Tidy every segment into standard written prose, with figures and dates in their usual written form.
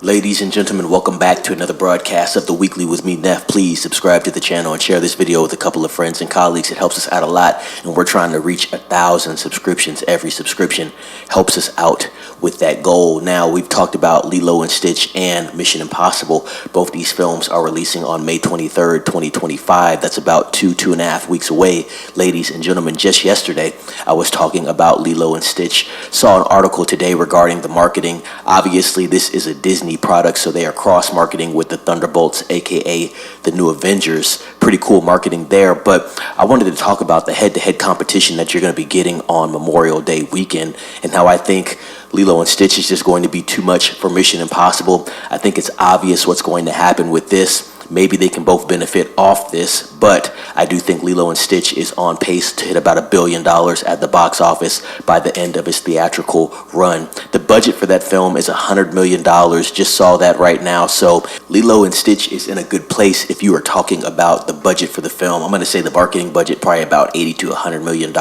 Ladies and gentlemen, welcome back to another broadcast of The Weekly with me, Neff. Please subscribe to the channel and share this video with a couple of friends and colleagues. It helps us out a lot, and we're trying to reach 1,000 subscriptions. Every subscription helps us out with that goal. Now, we've talked about Lilo and Stitch and Mission Impossible. Both these films are releasing on May 23rd, 2025. That's about 2.5 weeks away. Ladies and gentlemen, just yesterday, I was talking about Lilo and Stitch. Saw an article today regarding the marketing. Obviously, this is a Disney product, so they are cross-marketing with the Thunderbolts, aka the new Avengers. Pretty cool marketing there, but I wanted to talk about the head-to-head competition that you're going to be getting on Memorial Day weekend, and how I think Lilo and Stitch is just going to be too much for Mission Impossible. I think it's obvious what's going to happen with this. Maybe they can both benefit off this, but I do think Lilo and Stitch is on pace to hit about $1 billion at the box office by the end of its theatrical run. The budget for that film is $100 million. Just saw that right now. So Lilo and Stitch is in a good place if you are talking about the budget for the film. I'm going to say the marketing budget probably about $80 to $100 million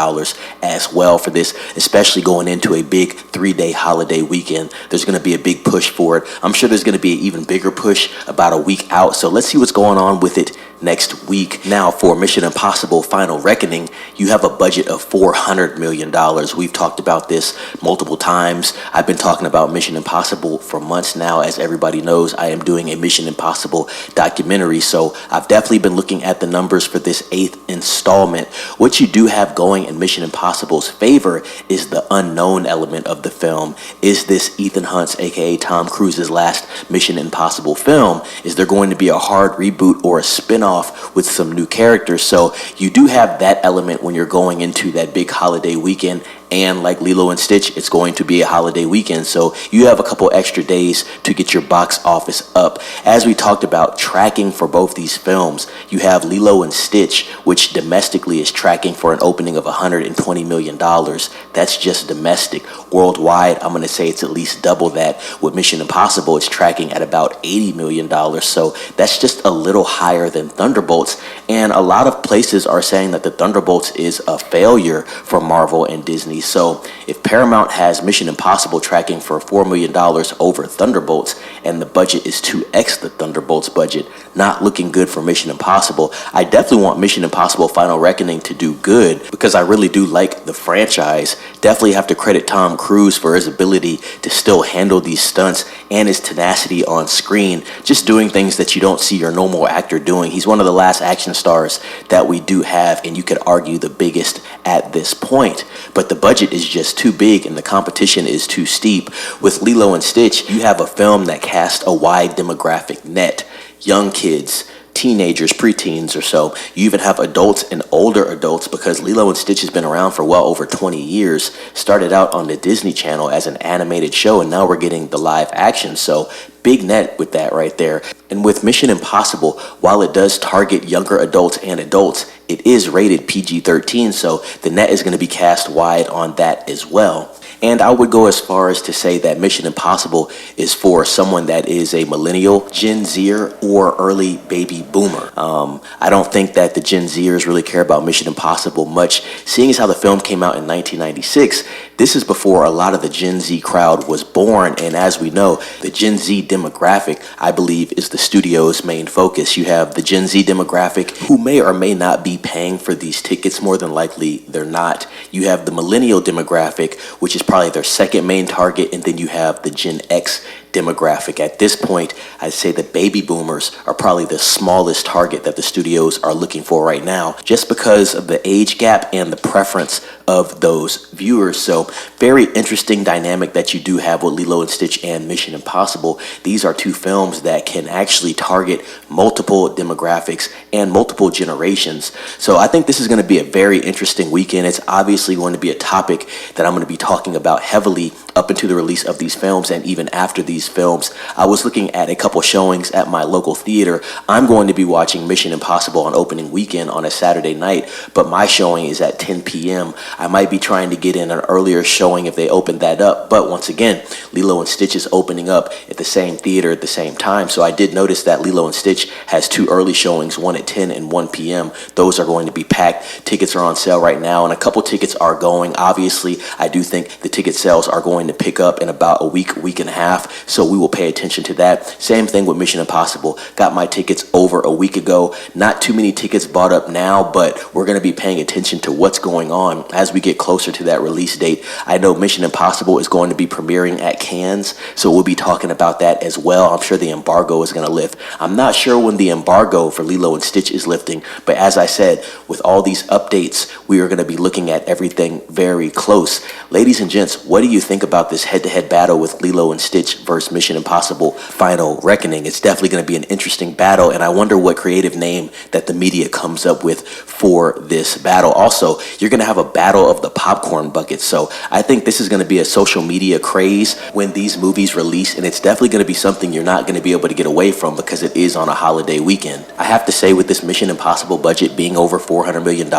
as well for this, especially going into a big 3-day holiday weekend. There's going to be a big push for it. I'm sure there's going to be an even bigger push about a week out. So let's see what's going on with it next week. Now, for Mission Impossible Final Reckoning, you have a budget of $400 million. We've talked about this multiple times. I've been talking about Mission Impossible for months now. As everybody knows, I am doing a Mission Impossible documentary, so I've definitely been looking at the numbers for this 8th installment. What you do have going in Mission Impossible's favor is the unknown element of the film. Is this Ethan Hunt's, aka Tom Cruise's, last Mission Impossible film? Is there going to be a hard reboot or a spin-off with some new characters? So you do have that element when you're going into that big holiday weekend. And like Lilo and Stitch, it's going to be a holiday weekend, so you have a couple extra days to get your box office up. As we talked about tracking for both these films, you have Lilo and Stitch, which domestically is tracking for an opening of $120 million. That's just domestic. Worldwide, I'm going to say it's at least double that. With Mission Impossible, it's tracking at about $80 million, so that's just a little higher than Thunderbolts. And a lot of places are saying that the Thunderbolts is a failure for Marvel and Disney. So if Paramount has Mission Impossible tracking for $4 million over Thunderbolts, and the budget is 2x the Thunderbolts budget, not looking good for Mission Impossible. I definitely want Mission Impossible Final Reckoning to do good, because I really do like the franchise. Definitely have to credit Tom Cruise for his ability to still handle these stunts and his tenacity on screen, just doing things that you don't see your normal actor doing. He's one of the last action stars that we do have, and you could argue the biggest at this point. But the budget is just too big and the competition is too steep. With Lilo and Stitch, you have a film that casts a wide demographic net. Young kids, teenagers, preteens or so. You even have adults and older adults, because Lilo and Stitch has been around for well over 20 years. Started out on the Disney Channel as an animated show, and now we're getting the live action. So big net with that right there. And with Mission Impossible, while it does target younger adults and adults, it is rated PG-13, so the net is going to be cast wide on that as well. And I would go as far as to say that Mission Impossible is for someone that is a millennial, Gen Zer, or early baby boomer. I don't think that the Gen Zers really care about Mission Impossible much, seeing as how the film came out in 1996. This is before a lot of the Gen Z crowd was born, and as we know, the Gen Z demographic, I believe, is the studio's main focus. You have the Gen Z demographic who may or may not be paying for these tickets. More than likely, they're not. You have the millennial demographic, which is probably their second main target, and then you have the Gen X demographic. At this point, I'd say the baby boomers are probably the smallest target that the studios are looking for right now, just because of the age gap and the preference of those viewers. So very interesting dynamic that you do have with Lilo and Stitch and Mission Impossible. These are two films that can actually target multiple demographics and multiple generations. So I think this is going to be a very interesting weekend. It's obviously going to be a topic that I'm going to be talking about heavily up into the release of these films, and even after these films. I was looking at a couple showings at my local theater. I'm going to be watching Mission Impossible on opening weekend on a Saturday night, but my showing is at 10 p.m. I might be trying to get in an earlier showing if they open that up, but once again, Lilo and Stitch is opening up at the same theater at the same time, so I did notice that Lilo and Stitch has two early showings, one at 10 and 1 p.m. Those are going to be packed. Tickets are on sale right now, and a couple tickets are going. Obviously, I do think the ticket sales are going to pick up in about a week and a half, so we will pay attention to that. Same thing with Mission Impossible. Got my tickets over a week ago. Not too many tickets bought up now, but we're going to be paying attention to what's going on as we get closer to that release date. I know Mission Impossible is going to be premiering at Cannes, so we'll be talking about that as well. I'm sure the embargo is going to lift. I'm not sure when the embargo for Lilo and Stitch is lifting, but as I said, with all these updates, we are going to be looking at everything very close. Ladies and gents, what do you think about this head-to-head battle with Lilo and Stitch versus Mission Impossible Final Reckoning? It's definitely going to be an interesting battle, and I wonder what creative name that the media comes up with for this battle. Also, you're going to have a battle of the popcorn buckets, so I think this is going to be a social media craze when these movies release, and it's definitely going to be something you're not going to be able to get away from because it is on a holiday weekend. I have to say, with this Mission Impossible budget being over $400 million,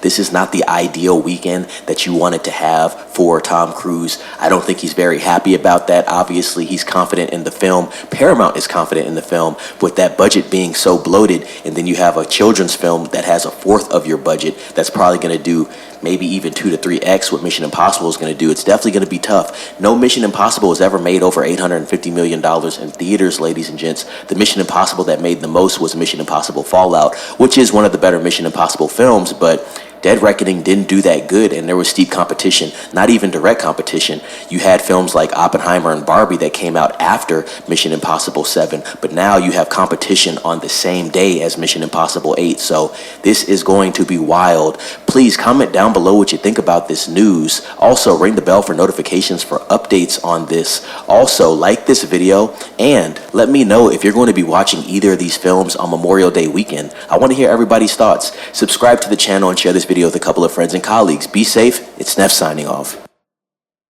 this is not the ideal weekend that you wanted to have for Tom Cruise. I don't think he's very happy about that. Obviously, he's confident in the film. Paramount is confident in the film. With that budget being so bloated, and then you have a children's film that has a fourth of your budget that's probably going to do maybe even 2 to 3x what Mission Impossible is going to do, it's definitely going to be tough. No Mission Impossible has ever made over $850 million in theaters, ladies and gents. The Mission Impossible that made the most was Mission Impossible Fallout, which is one of the better Mission Impossible films, but Dead Reckoning didn't do that good, and there was steep competition, not even direct competition. You had films like Oppenheimer and Barbie that came out after Mission Impossible 7, but now you have competition on the same day as Mission Impossible 8, so this is going to be wild. Please comment down below what you think about this news. Also, ring the bell for notifications for updates on this. Also, like this video, and let me know if you're going to be watching either of these films on Memorial Day weekend. I want to hear everybody's thoughts. Subscribe to the channel and share this video with a couple of friends and colleagues. Be safe. It's Neff signing off.